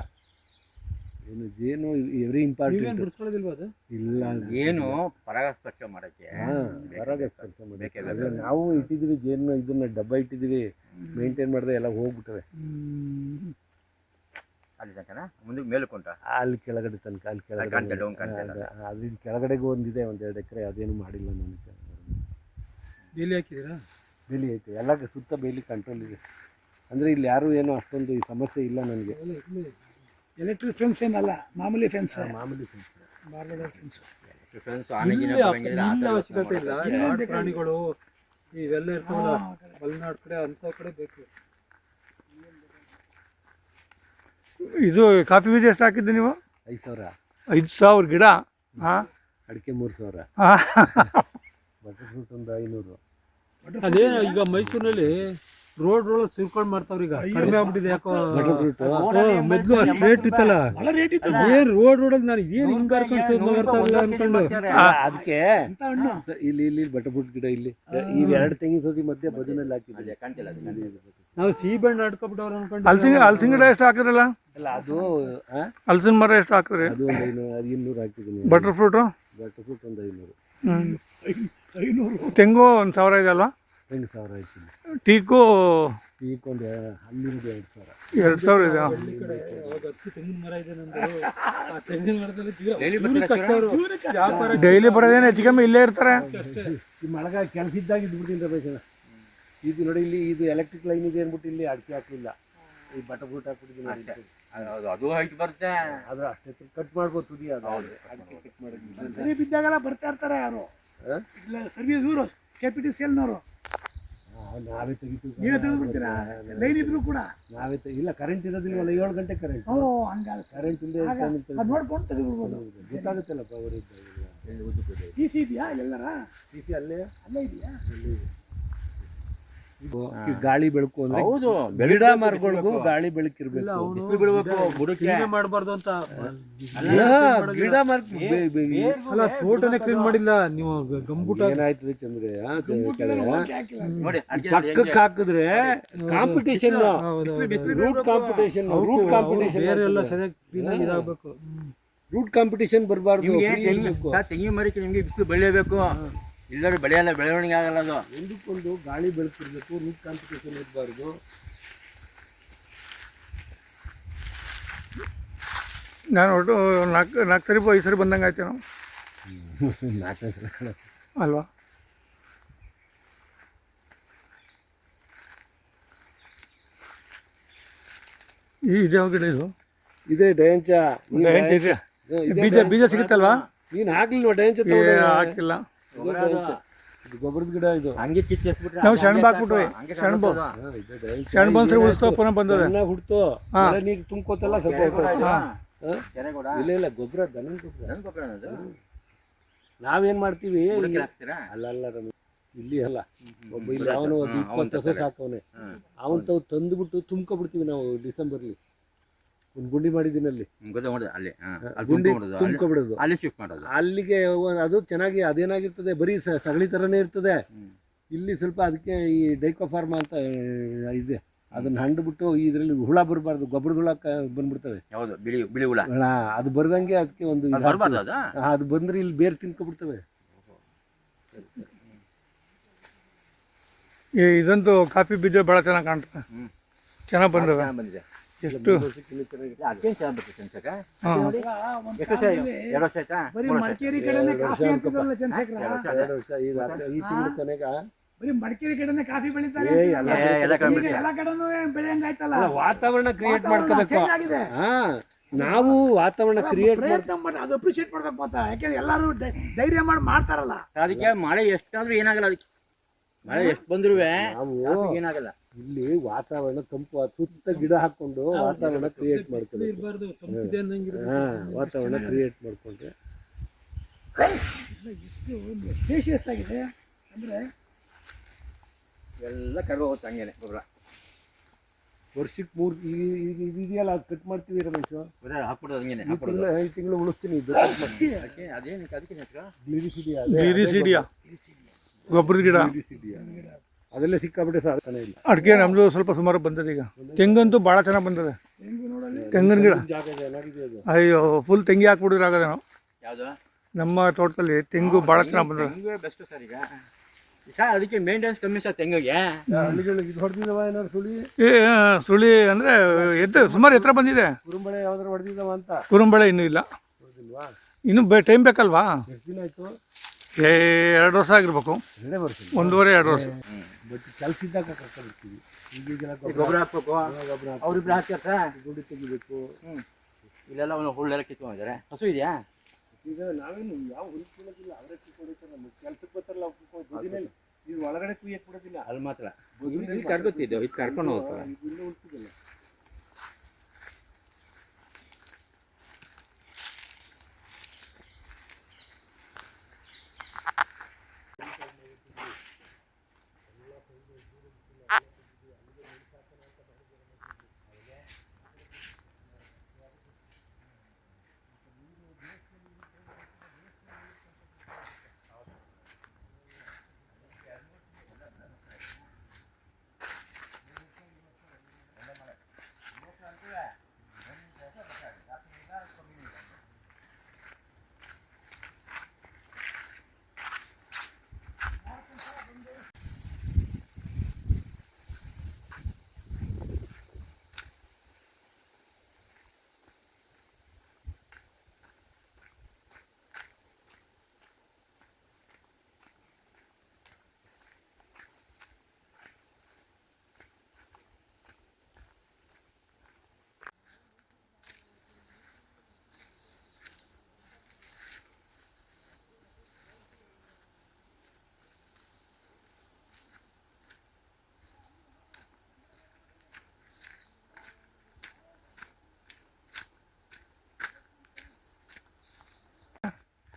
ಏನು ಜೇನು ಎವ್ರಿ ಇಂಪಾರ್ಟೆಂಟ್ ಇಲ್ಲ. ಏನು ಪರಾಗಸ್ಪರ್ಶ ಮಾಡಕ್ಕೆ ಪರಾಗಸ್ಪರ್ಶ ಮಾಡಕ್ಕೆ ನಾವು ಇಟ್ಟಿದೀವಿ. ಜೇನು ಇದನ್ನ ಡಬ್ಬ ಇಟ್ಟಿದೀವಿ, ಮೇಂಟೈನ್ ಮಾಡಿದ್ರೆ ಎಲ್ಲ ಹೋಗ್ಬಿಟ್ಟವೆ. ಅಲ್ಲಿ ತನಕ ಮುಂದೆ ಮೇಲುಕೊಂಟ ಅಲ್ಲಿ ಕೆಳಗಡೆ ತನಕ, ಅಲ್ಲಿ ಕೆಳಗಡೆ ಅದ್ರ ಕೆಳಗಡೆಗೂ ಒಂದಿದೆ 1-2 ಎಕರೆ. ಅದೇನು ಮಾಡಿಲ್ಲ ನಾನು. ಬೇಲಿ ಹಾಕಿದ್ದೀರಾ? ಬೇಲಿ ಐತೆ ಎಲ್ಲ ಸುತ್ತ ಬೇಲಿ ಕಂಟ್ರೋಲ್ ಇದೆ. ಅಂದರೆ ಇಲ್ಲಿ ಯಾರು ಏನೋ ಅಷ್ಟೊಂದು ಈ ಸಮಸ್ಯೆ ಇಲ್ಲ ನನಗೆ. ಎಲೆಕ್ಟ್ರಿಕ್ ಫೆನ್ಸ್ ಏನಲ್ಲ, ಮಾಮೂಲಿ ಫೆನ್ಸ್, ಮಾಮೂಲಿ ಫೆನ್ಸ್. Barber fence. ಅವಶ್ಯಕತೆ ಇಲ್ಲ. ಕಾಡು ಪ್ರಾಣಿಗಳು ಇವೆಲ್ಲ ಇರ್ತಾವಲ್ಲ ಮಲೆನಾಡು ಕಡೆ ಅಂತ ಕಡೆ ಬೇಕು. ಇದು ಕಾಫಿ ಬೀಜ ಎಷ್ಟು ಹಾಕಿದ್ದು ನೀವು? 5,000. 5,000 ಗಿಡ. ಹಾಂ, ಅಡಿಕೆ 3,000, ಹಾಂ. ಬಟರ್ ಫ್ರೂಟ್ ಒಂದು 500. ಅದೇ ಈಗ ಮೈಸೂರಿನಲ್ಲಿ ರೋಡ್ ಸಿರ್ಕೊಂಡು ಮಾಡ್ತಾವ್ರಿ. ಈಗ ಕಡಿಮೆ ಆಗ್ಬಿಟ್ಟಿದೆ ಯಾಕೋ ಬಟರ್ ಫ್ರೂಟ್. ಮೊದ್ಲು ಅಷ್ಟು ರೇಟ್ ಇತ್ತಲ್ಲ, ಬಹಳ ರೇಟ್ ಇತ್ತು. ಏನ್ ರೋಡ್ ನಾನು ಏನ್ ಹಿಂಗ್ ಅನ್ಕೊಂಡು ಅದಕ್ಕೆ ಅಂತ ಹಣ್ಣು. ಇಲ್ಲಿ ಬಟರ್ ಫ್ರೂಟ್ ಗಿಡ ಇಲ್ಲಿ ಈಗ 2 ತೆಂಗಿನ ಸತಿ ಮಧ್ಯೆ ಬದುನಲ್ಲಿ ಹಾಕಿದ್ದೆ. ನಾವು ಸೀಬೆಹಣ್ಣು ಅಡ್ಕೊಬಿಟ್ಟವ್ರು ಅನ್ಕೊಂಡು. ಹಲಸಿನ ಗಿಡ ಎಷ್ಟು ಹಾಕಿದ್ರಲ್ಲ? ಅಲ್ಲ ಅದು ಹಲಸಿನ ಮರ ಎಷ್ಟು ಹಾಕಿದ್ರಿ? ಅದು ಒಂದು 200 ಹಾಕಿದ್ದೀನಿ. Butter fruit? ಬಟರ್ ಫ್ರೂಟ್ ಒಂದು 500. 500. ತೆಂಗು 1,000 ಇದೆ ಅಲ್ವಾ? 2,000 ಆಯ್ತು. ಟೀಕು ಈಗ ಒಂದು ಅಲ್ಲಿಂದ 2,000. 2,000 ಇದೆ. ತೆಂಗಿನ ಮರ ಇದೆ ನಂದು. ಆ ತೆಂಗಿನ ಮರದಲ್ಲಿ ವ್ಯಾಪಾರ ಡೈಲಿ ಬರೋದೇನು ಹೆಚ್ಚು ಕಮ್ಮಿ ಇಲ್ಲೇ ಇರ್ತಾರೆ. ಈ ಮಳೆಗಾಲ ಕೆಲಸ ಇದ್ದಾಗ ಇದ್ಬಿಟ್ಟಿಂದ ಬೇಕಾ. ಇದು ನೋಡಿ ಇಲ್ಲಿ ಇದು ಎಲೆಕ್ಟ್ರಿಕ್ ಲೈನ್ ಇದೆ ಅಂದ್ಬಿಟ್ಟು ಇಲ್ಲಿ ಅಡಿಕೆ ಹಾಕಲಿಲ್ಲ, ಈ ಬಟರ್ ಫ್ರೂಟ್ ಹಾಕ್ಬಿಟ್ಟಿದ್ದೀನಿ. ಅದು ಹೈಟ್ ಬರುತ್ತೆ. ಆದ್ರೆ ಅಷ್ಟೇ ಕಟ್ ಮಾಡ್ಬೋದು ತುದಿ. ಅದು ಅಡಿಕೆ ಕಟ್ ಮಾಡೋದು ಸರಿ ಬಿದ್ದಾಗೆಲ್ಲ ಬರ್ತಾ ಇರ್ತಾರೆ ಯಾರು ಇಲ್ಲ ಸರ್ವಿಸ್ ಇವರು KPTCL-ನವರು. ನಾವೇ ತೆಗಿತೀವಿ. ನೀವೇ ತೆಗೆದುಬಿಡ್ತೀರಾ? ಲೈನ್ ಇದ್ರು ಕೂಡ ನಾವೇ ಇಲ್ಲ, ಕರೆಂಟ್ ಇರೋದಿಲ್ವಲ್ಲ, 7 ಗಂಟೆ ಕರೆಂಟ್. ಓ ಹಂಗಲ್ಲ ಸರ್. ಕರೆಂಟ್ ಇಲ್ಲದೆ ಅದು ನೋಡ್ಕೊಂಡು ತೆಗೆದುಬಿಡ್ಬೋದು. ಗೊತ್ತಾಗುತ್ತಲ್ಲ ಪವರ್ ಇದ್ದಾಗ. TC ಇದೆಯಾ ಇಲ್ಲೆಲ್ಲರ? TC ಅಲ್ಲೇ ಇದೆಯಾ? ಗಾಳಿ ಬೆಳಕು ಅಂದ್ರೆ ಹೌದು, ಗಿಡ ಮರಗಳಿಗೂ ಗಾಳಿ ಬೆಳಕಿರ್ಬೇಕು. ಮಾಡಬಾರ್ದು ಅಂತ ಗಿಡ ಮರ ಅಲ್ಲ, ತೋಟನೇ ಕ್ಲೀನ್ ಮಾಡಿಲ್ಲ ನೀವು. ಗಂಬೂಟ ಏನಾಯ್ತದೆ ಚಂದ್ರಯ್ಯ, ಹಾಕಿಲ್ಲ. ನೋಡಿ ಪಕ್ಕಕ್ಕೆ ಹಾಕಿದ್ರೆ ಕಾಂಪಿಟೇಷನ್, ರೂಟ್ ಕಾಂಪಿಟೇಷನ್, ಬೇರೆ ಎಲ್ಲ ಸರಿಯಾಗಿ ಕ್ಲೀನ್ ಆಗಿ ಇದಾಗಬೇಕು. ರೂಟ್ ಕಾಂಪಿಟೇಷನ್ ಬರಬಾರ್ದು. ತೆಂಗಿನ ಮರಕ್ಕೆ ನಿಮ್ಗೆ ಬಿಸಿಲು ಬೆಳೆಯಬೇಕು, ಇಲ್ಲರೂ ಬೆಳೆಯಲ್ಲ, ಬೆಳವಣಿಗೆ ಆಗಲ್ಲ. ಅದು ಒಂದಕ್ಕೊಂದು ಗಾಳಿ ಬೆಳಕಿರ್ಬೇಕು, ರೂಟ್ ಕಾಂಪಿಟೇಷನ್ ಇರಬಾರ್ದು. ನಾನು ಒಟ್ಟು 4 ಸರಿ 5 ಸರಿ ಬಂದಂಗೆ ಆಯ್ತು ನಾವು, 4 ಸಲ ಅಲ್ವಾ? ಇದ್ಯಾವ ಗಿಡ ಇದು? ಇದೆ ಡಯಂಚ. ಬೀಜ ಸಿಗುತ್ತಲ್ವಾ? ನೀನ್ ಹಾಕ್ಲಿಲ್ವ ಡಯಂಚ? ಹಾಕಿಲ್ಲ. ಗೊಬ್ಬರದ ಗಿಡ ಇದು. ಹಂಗೆ ಕಿಚ್ಚಿಸ್ಬಿಟ್ರೆ ನಾವು ಸೆಣಬು ಹಾಕ್ಬಿಟ್ವಿ. ಸೆಣಬು ಒಂದ್ಸರಿ ಉಳಿಸ್ತಾ ಪುನಃ ಬಂದದೆ. ಹುಡ್ತು ನೀರು ತುಂಬ್ಕೋತಲ್ಲ ಸ್ವಲ್ಪ. ಇಲ್ಲ ಗೊಬ್ಬರ, ದನದ ಗೊಬ್ಬರ. ನಾವೇನ್ ಮಾಡ್ತೀವಿ ಅಲ್ಲ ಇಲ್ಲಿ ಅಲ್ಲ, ಒಬ್ಬ ಇಲ್ಲಿ ಅವನು 20 ವರ್ಷ ಸಾಕವನೆ, ಅವನ್ ತಾವು ತಂದುಬಿಟ್ಟು ತುಂಬ್ಕೊಬಿಡ್ತೀವಿ ನಾವು. ಡಿಸೆಂಬರ್ಲಿ ಒಂದು ಗುಂಡಿ ಮಾಡಿದ್ದೀನಿ ಅಲ್ಲಿ, ಗುಂಡಿ ತುಂಬ್ಕೊಬಿಡೋದು, ಅಲ್ಲಿ ಶಿಫ್ಟ್ ಮಾಡೋದು. ಅಲ್ಲಿಗೆ ಅದು ಚೆನ್ನಾಗಿ ಅದೇನಾಗಿರ್ತದೆ, ಬರೀ ಸಗಳಿ ಥರನೇ ಇರ್ತದೆ. ಇಲ್ಲಿ ಸ್ವಲ್ಪ ಅದಕ್ಕೆ ಈ ಡೈಕೋಫಾರ್ಮಾ ಅಂತ ಇದೆ, ಅದನ್ನ ಹಂಡ್ಬಿಟ್ಟು ಇದರಲ್ಲಿ ಹುಳ ಬರಬಾರ್ದು, ಗೊಬ್ಬರದ ಹುಳ ಬಂದ್ಬಿಡ್ತವೆ. ಹೌದು, ಬಿಳಿ ಹುಳ. ಅದು ಬರ್ದಂಗೆ ಅದಕ್ಕೆ ಒಂದು ಅದು ಬಂದ್ರೆ ಇಲ್ಲಿ ಬೇರೆ ತಿನ್ಕೊಬಿಡ್ತವೆ. ಇದಂತೂ ಕಾಫಿ ಬೀಜ ಭಾಳ ಚೆನ್ನಾಗಿ ಕಾಣ್ತದೆ, ಚೆನ್ನಾಗಿ ಬಂದವೆ. ಎಷ್ಟು ಬರೀ ಮಡಿಕೇರಿ ಕಡೆನೇ ಕಾಫಿ ಅಂತಿದ್ರಲ್ಲ ಚಂದ್ರಶೇಖರ. ಈ ತಿಂಗಳ ತನಕ ಬರೀ ಮಡಿಕೇರಿ ಕಡೆನೇ ಕಾಫಿ ಬೆಳೀತಾರೆ, ಎಲ್ಲ ಕಡೆನೂ ಬೆಳೆಯಂಗಾಯ್ತಲ್ಲ. ವಾತಾವರಣ ಕ್ರಿಯೇಟ್ ಮಾಡ್ಕೋಬೇಕು. ನಾವು ವಾತಾವರಣ ಕ್ರಿಯೇಟ್ ಮಾಡಿ ಅದು ಅಪ್ರಿಶಿಯೇಟ್ ಮಾಡ್ಬೇಕು ಅಂತ. ಯಾಕೆಂದ್ರೆ ಎಲ್ಲರೂ ಧೈರ್ಯ ಮಾಡಿ ಮಾಡ್ತಾರಲ್ಲ. ಅದಕ್ಕೆ ಮಳೆ ಎಷ್ಟಾದ್ರೂ ಏನಾಗಲ್ಲ, ಅದಕ್ಕೆ ಮಳೆ ಎಷ್ಟು ಬಂದ್ರು ಏನಾಗಲ್ಲ. ಇಲ್ಲಿ ವಾತಾವರಣ ತಂಪು, ಸುತ್ತ ಗಿಡ ಹಾಕೊಂಡು ವಾತಾವರಣ ಕ್ರಿಯೇಟ್ ಮಾಡ್ಕೊಂಡು ವಾತಾವರಣ ಕ್ರಿಯೇಟ್ ಮಾಡ್ಕೊಂಡ್ರೆ ಎಷ್ಟು ಸ್ಪೇಷಿಯಸ್ ಆಗಿದೆ ಅಂದ್ರೆ ಎಲ್ಲ ಕರ್ಗೋ ಹೋಗುತ್ತೆ ಹಂಗೇನೆ ಗೊಬ್ಬರ. ವರ್ಷಕ್ಕೆ 3 ಇದೆಯಲ್ಲ, ಅದು ಕಟ್ ಮಾಡ್ತೀವಿ ರಮೇಶ್. ಹಾಕ್ಬಿಡೋದು ಹಂಗೇನೆ. ಈ ತಿಂಗಳು ಉಳಿಸ್ತೀನಿ. ಗ್ಲಿರಿಸಿಡಿಯಾ ಗೊಬ್ಬರದ ಗಿಡ, ಅದೆಲ್ಲ ಸಿಕ್ಕಾಬಿಟ್ಟೆ ಸಾಕ್ತಾನೆ ಇಲ್ಲ. ಅಡಿಕೆ ನಮ್ದು ಸ್ವಲ್ಪ ಸುಮಾರು ಬಂದದೆ. ಈಗ ತೆಂಗಂತೂ ಭಾಳ ಚೆನ್ನಾಗಿ ಬಂದದೆ. ತೆಂಗಿನ ಗಿಡ ಅಯ್ಯೋ ಫುಲ್ ತೆಂಗಿ ಹಾಕ್ಬಿಡಿದ್ರೆ ಆಗದೆ. ನಾವು ಯಾವುದು ನಮ್ಮ ತೋಟದಲ್ಲಿ ತೆಂಗು ಭಾಳ ಚೆನ್ನಾಗಿ ಬಂದದೆ. Best sir. ಈಗ ಅದಕ್ಕೆ ಮೇಂಟೆನೆನ್ಸ್ ಕಮ್ಮಿ ಸರ್ ತೆಂಗಿಗೆ. ಹೊಡೆದಿದ್ದಾವ ಏನಾದ್ರು ಸುಳಿ ಅಂದರೆ ಸುಮಾರು ಎತ್ತರ ಬಂದಿದೆ. ಕುರುಂಬಳೆ ಯಾವ್ದಾರು ಹೊಡೆದಿದ್ದಾವ ಅಂತ? ಕುರುಂಬಳೆ ಇನ್ನೂ ಇಲ್ಲ, ಇನ್ನೂ ಟೈಮ್ ಬೇಕಲ್ವಾ? ಎಷ್ಟು ದಿನ ಆಯ್ತು? 2 ವರ್ಷ ಆಗಿರ್ಬೇಕು, 1.5-2 ವರ್ಷ. ಬಟ್ ಕೆಲಸ ಇದ್ದಾಗ ಕರ್ಕೊಂಡ್ಬಿಡ್ತೀವಿ. ಈ ಗೊಬ್ಬರ ಹಾಕ್ಬೇಕು ಅವ್ರಿಬ್ರು ಹಾಕ್ತಾರ ಗುಡಿ ತೆಗಿಬೇಕು. ಇಲ್ಲೆಲ್ಲ ಒಂದು ಹುಳ್ಳೆಲ್ಲ ಕಿತ್ಕೊಂಡಿದ್ದಾರೆ. ಹಸು ಇದೆಯಾ? ಈಗ ನಾವೇನು ಯಾವ ಹುಲ್ ಕೊಡೋದಿಲ್ಲ, ಅವರೇ ಕಿತ್ಕೊಂಡಿರ್ತಾರೆ. ನಮ್ಗೆ ಕೆಲ್ಸಕ್ಕೆ ಬರ್ತಾರಲ್ಲ ಬುದಿನಲ್ಲಿ ಇದು ಒಳಗಡೆ ಕುಯ್ಯಕ್ ಬಿಡೋದಿಲ್ಲ. ಅಲ್ಲಿ ಮಾತ್ರ ಇಲ್ಲಿ ಕರ್ಕೊತಿದ್ದೆವು, ಇದು ಕರ್ಕೊಂಡು ಹೋಗ್ತಾರೆ. ಇಲ್ಲೂ ಉಳ್ತಿದಿಲ್ಲ.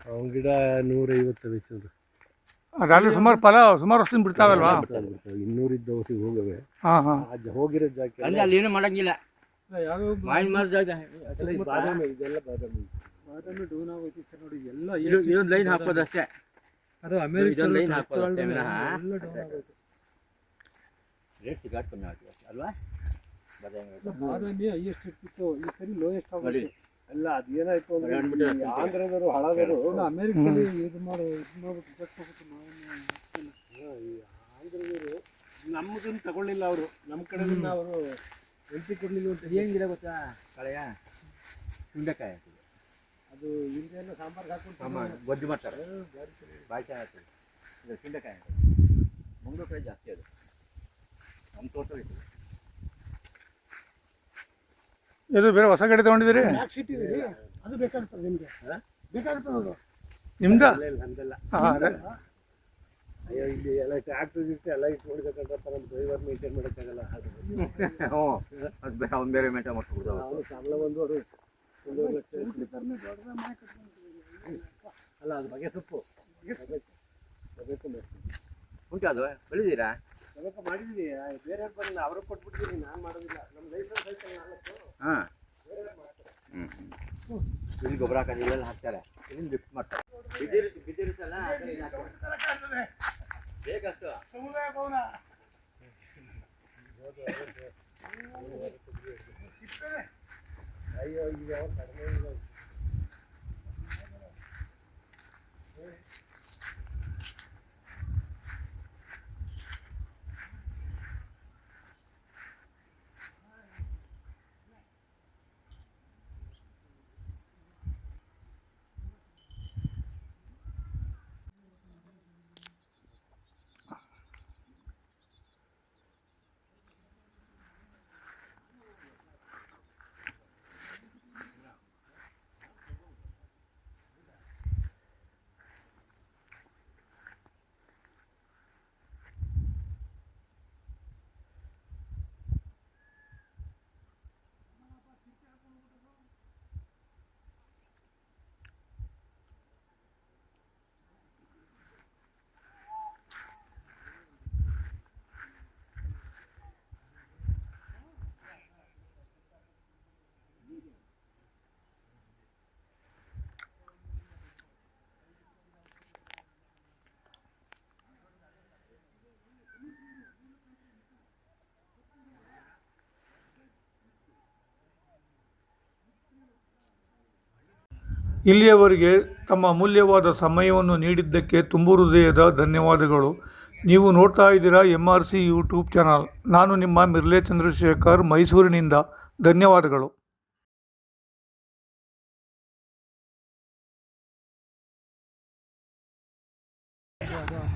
ಅವನ ಗಿಡ 150 ವೆಚ್ಚದ್ದು. ಅದಲ್ಲಿ ಸುಮಾರು ಸುಮಾರು ವರ್ಷದಿಂದ ಬಿಡ್ತಾವಲ್ವಾ? 200 ಇದ್ದ ಔಷಧಿ ಹೋಗವೆ. ಹೋಗಿರೋ ಜಾಗ ಅಲ್ಲಿ ಅಲ್ಲಿ ಏನು ಮಾಡಂಗಿಲ್ಲ. ಯಾವ್ಯಾವ ಮಾವಿನ ಮರ ಜಾಗ ಬಾದಾಮಿ, ಇದೆಲ್ಲ ಬಾದಾಮಿ. ಬಾದಾಮಿ ಡೌನ್ ಆಗೋಯ್ತು ಸರ್ ನೋಡಿ. ಎಲ್ಲ ಇದೊಂದು ಲೈನ್ ಹಾಕೋದಷ್ಟೇ. ಅದು ಅಮೆರಿಕ ಇದೊಂದು ಲೈನ್ ಹಾಕೋದು ಅಷ್ಟೇ ವಿನಃ ಎಲ್ಲ ಡೌನ್ ಆಗೋಯ್ತು. ರೇಟ್ ಸಿಗಾಟ್ ಕಮ್ಮಿ ಆಗ್ತದೆ ಅಲ್ವಾ? ಬಾದಾಮಿ ಹೈಯೆಸ್ಟ್ ಇರ್ತಿತ್ತು, ಈ ಸರಿ ಲೋಯೆಸ್ಟ್ ಆಗೋಯ್ತು. ಅಲ್ಲ ಅದೇನಾಯ್ತು ಅಂದ್ರೆ ಆಂಧ್ರದವರು ಹಳದರು ಅಮೆರಿಕದಲ್ಲಿ ಇದು ಮಾಡ್ಬಿಟ್ಟು ಕಟ್ಸ್ಕೊಬಿಟ್ಟು ಆಂಧ್ರದವರು ನಮ್ಮದನ್ನು ತಗೊಳ್ಳಿಲ್ಲ. ಅವರು ನಮ್ಮ ಕಡೆಯಿಂದ ಅವರು ಎಂಟ್ರಿ ಕೊಡ್ಲಿಲ್ಲ ಅಂತ. ಹೆಂಗಿದೆ ಗೊತ್ತಾ? ಕಳೆಯ ಸುಂಡೆಕಾಯಿ ಆಗ್ತದೆ. ಅದು ಹಿಂದೆಲ್ಲ ಸಾಂಬಾರ್ಗೆ ಹಾಕೊಂಡು ಗೊಜ್ಜು ಮಾಡ್ತಾರೆ, ಬಾಯಿ ಚೆನ್ನಾಗ್ತದೆ. ಇದು ಸುಂಡೆಕಾಯಿ ಅಂತ ಮಂಗಳೂರು ಕಡೆ ಜಾಸ್ತಿ ಅದು. ನಮ್ಮ ತೋಟ ಇತ್ತು. ಇದು ಬೇರೆ ಹೊಸ ಗಾಡಿ ತಗೊಂಡಿದ್ದೀರಿ? ಯಾಕೆ ಸಿಟ್ಟಿದ್ದೀರಿ? ಅದು ಬೇಕಾಗ್ತದೆ ನಿಮಗೆ, ಬೇಕಾಗ್ತದೆ ಅದು ನಿಮ್ದ? ನಮ್ದೆಲ್ಲ. ಅದೇ ಅಯ್ಯೋ ಇಲ್ಲಿ ಎಲ್ಲ ಟ್ರ್ಯಾಕ್ಟರ್ ಗಿಟ್ಟು ಎಲ್ಲ ಇಟ್ಟು ನೋಡ್ಬೇಕಂತ ನಮ್ಮ ಡ್ರೈವರ್ ಮೇಂಟೈನ್ ಮಾಡೋಕ್ಕಾಗಲ್ಲ. ಹ್ಞೂ ಅದು ಅವ್ನು ಬೇರೆ ಮೇಂಟೈನ್ ಮಾಡ್ಕೊಡ್ದು. ಅವನು ಸಂಬಳ ಬಂದು ಅವರು 1.5 ಲಕ್ಷ. ಅಲ್ಲ ಅದು ಬಗೆ ಸೊಪ್ಪು ಉಂಟು. ಅದು ಬೆಳೆದಿರಾ? ಸಬೇಕ ಮಾಡಿದ್ದೀನಿ. ಬೇರೆ ಬರಲ್ಲ, ಅವ್ರಿಗೆ ಕೊಟ್ಬಿಟ್ಟಿದ್ದೀನಿ. ನಾನು ಮಾಡೋದಿಲ್ಲ. ನಮ್ಮ ಲೈಸೆನ್ಸ್ ಐತೆ 4. ಹಾಂ ಇಲ್ಲಿ ಗೊಬ್ಬರ ಹಾಕೋದು ಇಲ್ಲೆಲ್ಲ ಹಾಕ್ತಾರೆ. ಇಲ್ಲಿಂದ ಲಿಫ್ಟ್ ಮಾಡ್ತಾರೆ. ಬಿದ್ದಿರುತ್ತಲ್ಲ ಬೇಕಷ್ಟು ಸಮುದಾಯ ಭವನ ಅಯ್ಯೋ ಈಗ ಕಡಿಮೆ ಇಲ್ಲ. ಇಲ್ಲಿಯವರೆಗೆ ತಮ್ಮ ಅಮೂಲ್ಯವಾದ ಸಮಯವನ್ನು ನೀಡಿದ್ದಕ್ಕೆ ತುಂಬು ಹೃದಯದ ಧನ್ಯವಾದಗಳು. ನೀವು ನೋಡ್ತಾ ಇದ್ದೀರಾ MRC ಯೂಟ್ಯೂಬ್ ಚಾನಲ್. ನಾನು ನಿಮ್ಮ ಮಿರ್ಲೆ ಚಂದ್ರಶೇಖರ್, ಮೈಸೂರಿನಿಂದ. ಧನ್ಯವಾದಗಳು.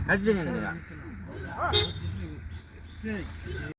ಹೇಳ್ತೀನಿ